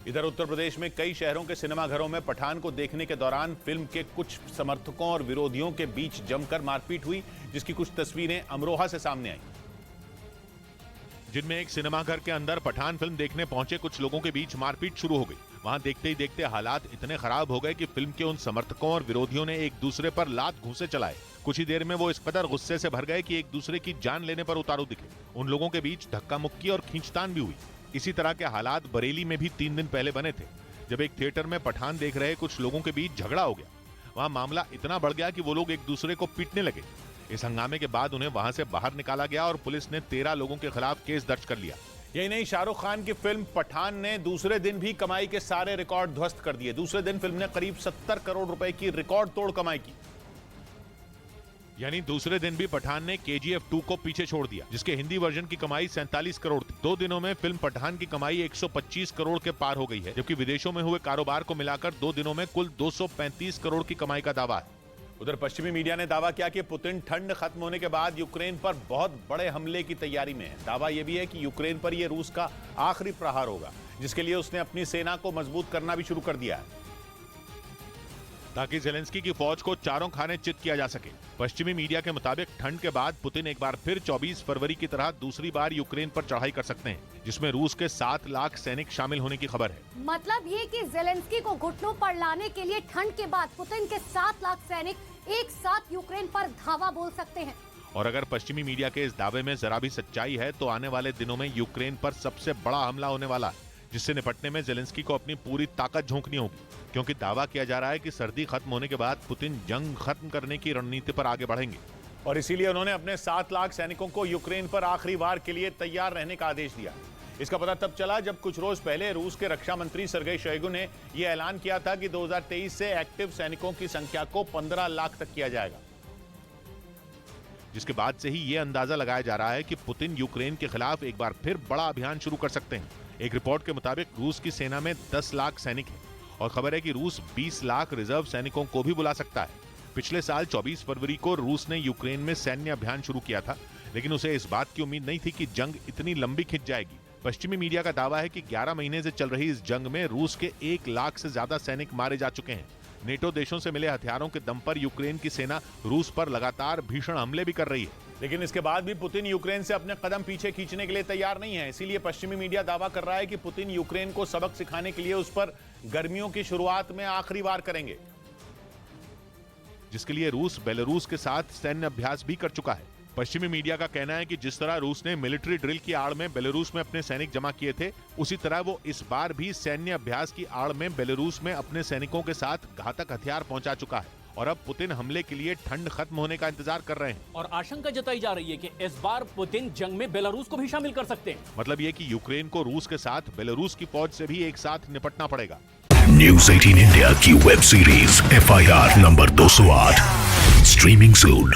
इधर उत्तर प्रदेश में कई शहरों के सिनेमाघरों में पठान को देखने के दौरान फिल्म के कुछ समर्थकों और विरोधियों के बीच जमकर मारपीट हुई, जिसकी कुछ तस्वीरें अमरोहा से सामने आई, जिनमें एक सिनेमाघर के अंदर पठान फिल्म देखने पहुंचे कुछ लोगों के बीच मारपीट शुरू हो गई। वहां देखते ही देखते हालात इतने खराब हो गए कि फिल्म के उन समर्थकों और विरोधियों ने एक दूसरे पर लात घूंसे चलाए। कुछ ही देर में वो इस कदर गुस्से से भर गए कि एक दूसरे की जान लेने पर उतारू दिखे। उन लोगों के बीच धक्का मुक्की और खींचतान भी हुई। इसी तरह के हालात बरेली में भी 3 दिन पहले बने थे, जब एक थिएटर में पठान देख रहे कुछ लोगों के बीच झगड़ा हो गया। वहां मामला इतना बढ़ गया कि वो लोग एक दूसरे को पीटने लगे। इस हंगामे के बाद उन्हें वहां से बाहर निकाला गया और पुलिस ने 13 लोगों के खिलाफ केस दर्ज कर लिया। यही नहीं, शाहरुख खान की फिल्म पठान ने दूसरे दिन भी कमाई के सारे रिकॉर्ड ध्वस्त कर दिए। दूसरे दिन फिल्म ने करीब 70 करोड़ रुपए की रिकॉर्ड तोड़ कमाई की। यानी दूसरे दिन भी पठान ने KGF 2 को पीछे छोड़ दिया, जिसके हिंदी वर्जन की कमाई 47 करोड़ थी। 2 दिनों में फिल्म पठान की कमाई 125 करोड़ के पार हो गई है, जबकि विदेशों में हुए कारोबार को मिलाकर 2 दिनों में कुल 235 करोड़ की कमाई का दावा है। उधर पश्चिमी मीडिया ने दावा किया कि पुतिन ठंड खत्म होने के बाद यूक्रेन पर बहुत बड़े हमले की तैयारी में है। दावा यह भी है कि यूक्रेन पर यह रूस का आखिरी प्रहार होगा, जिसके लिए उसने अपनी सेना को मजबूत करना भी शुरू कर दिया है, ताकि जेलेंस्की की फौज को चारों खाने चित किया जा सके। पश्चिमी मीडिया के मुताबिक ठंड के बाद पुतिन एक बार फिर 24 फरवरी की तरह दूसरी बार यूक्रेन पर चढ़ाई कर सकते हैं, जिसमें रूस के 7 लाख सैनिक शामिल होने की खबर है। मतलब ये कि जेलेंस्की को घुटनों पर लाने के लिए ठंड के बाद पुतिन के 7 लाख सैनिक एक साथ यूक्रेन पर धावा बोल सकते हैं। और अगर पश्चिमी मीडिया के इस दावे में जरा भी सच्चाई है, तो आने वाले दिनों में यूक्रेन पर सबसे बड़ा हमला होने वाला है, जिससे निपटने में जेलेंस्की को अपनी पूरी ताकत झोंकनी होगी। क्योंकि दावा किया जा रहा है कि सर्दी खत्म होने के बाद पुतिन जंग खत्म करने की रणनीति पर आगे बढ़ेंगे, और इसीलिए उन्होंने अपने 7 लाख सैनिकों को यूक्रेन पर आखिरी वार के लिए तैयार रहने का आदेश दिया। इसका पता तब चला जब कुछ रोज पहले रूस के रक्षा मंत्री सर्गेई शोइगु ने यह ऐलान किया था कि 2023 से एक्टिव सैनिकों की संख्या को 15 लाख तक किया जाएगा, जिसके बाद से ही यह अंदाजा लगाया जा रहा है कि पुतिन यूक्रेन के खिलाफ एक बार फिर बड़ा अभियान शुरू कर सकते हैं। एक रिपोर्ट के मुताबिक रूस की सेना में 10 लाख सैनिक हैं, और खबर है कि रूस 20 लाख रिजर्व सैनिकों को भी बुला सकता है। पिछले साल 24 फरवरी को रूस ने यूक्रेन में सैन्य अभियान शुरू किया था, लेकिन उसे इस बात की उम्मीद नहीं थी कि जंग इतनी लंबी खिंच जाएगी। पश्चिमी मीडिया का दावा है कि 11 महीने से चल रही इस जंग में रूस के 1 लाख से ज्यादा सैनिक मारे जा चुके हैं। नेटो देशों से मिले हथियारों के दम पर यूक्रेन की सेना रूस पर लगातार भीषण हमले भी कर रही है, लेकिन इसके बाद भी पुतिन यूक्रेन से अपने कदम पीछे खींचने के लिए तैयार नहीं है। इसीलिए पश्चिमी मीडिया दावा कर रहा है कि पुतिन यूक्रेन को सबक सिखाने के लिए उस पर गर्मियों की शुरुआत में आखिरी वार करेंगे, जिसके लिए रूस बेलारूस के साथ सैन्य अभ्यास भी कर चुका है। पश्चिमी मीडिया का कहना है कि जिस तरह रूस ने मिलिट्री ड्रिल की आड़ में बेलारूस में अपने सैनिक जमा किए थे, उसी तरह वो इस बार भी सैन्य अभ्यास की आड़ में बेलारूस में अपने सैनिकों के साथ घातक हथियार पहुंचा चुका है, और अब पुतिन हमले के लिए ठंड खत्म होने का इंतजार कर रहे हैं। और आशंका जताई जा रही है कि इस बार पुतिन जंग में बेलारूस को भी शामिल कर सकते हैं। मतलब ये कि यूक्रेन को रूस के साथ बेलारूस की फौज से भी एक साथ निपटना पड़ेगा। न्यूज़ 18 इंडिया की web series FIR number 208 streaming सून।